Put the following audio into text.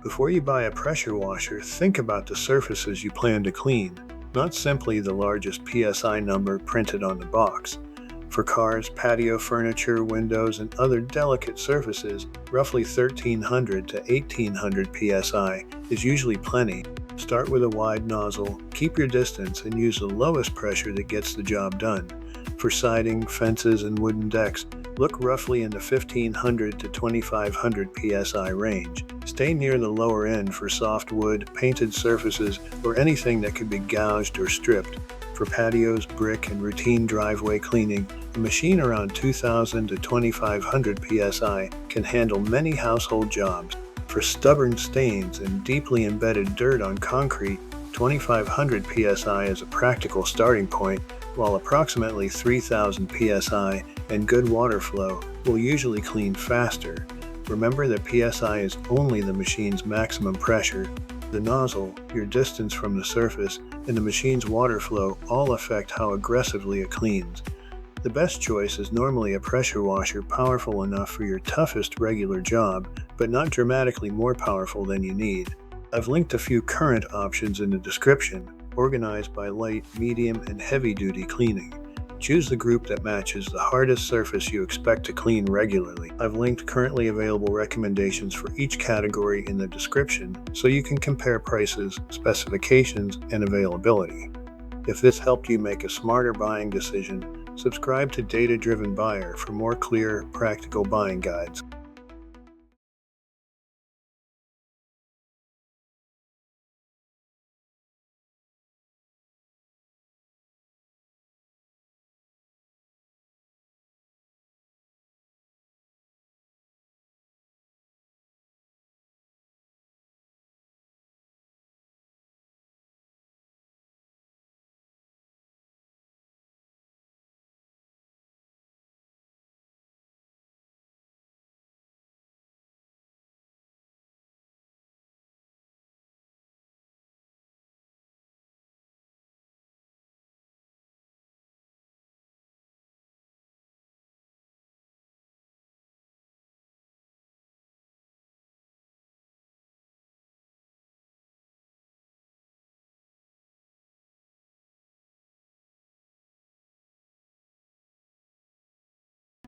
Before you buy a pressure washer, think about the surfaces you plan to clean, not simply the largest PSI number printed on the box. For cars, patio furniture, windows, and other delicate surfaces, roughly 1300 to 1800 psi is usually plenty. Start with a wide nozzle, keep your distance, and use the lowest pressure that gets the job done. For siding, fences, and wooden decks, look roughly in the 1500 to 2500 psi range. Stay near the lower end for soft wood, painted surfaces, or anything that could be gouged or stripped. For patios, brick, and routine driveway cleaning, a machine around 2000 to 2500 psi can handle many household jobs. For stubborn stains and deeply embedded dirt on concrete, 2500 psi is a practical starting point, while approximately 3000 psi and good water flow will usually clean faster. Remember that psi is only the machine's maximum pressure. The nozzle, your distance from the surface, and the machine's water flow all affect how aggressively it cleans. The best choice is normally a pressure washer powerful enough for your toughest regular job, but not dramatically more powerful than you need. I've linked a few current options in the description, organized by light, medium, and heavy-duty cleaning. Choose the group that matches the hardest surface you expect to clean regularly. I've linked currently available recommendations for each category in the description so you can compare prices, specifications, and availability. If this helped you make a smarter buying decision, subscribe to Data Driven Buyer for more clear, practical buying guides.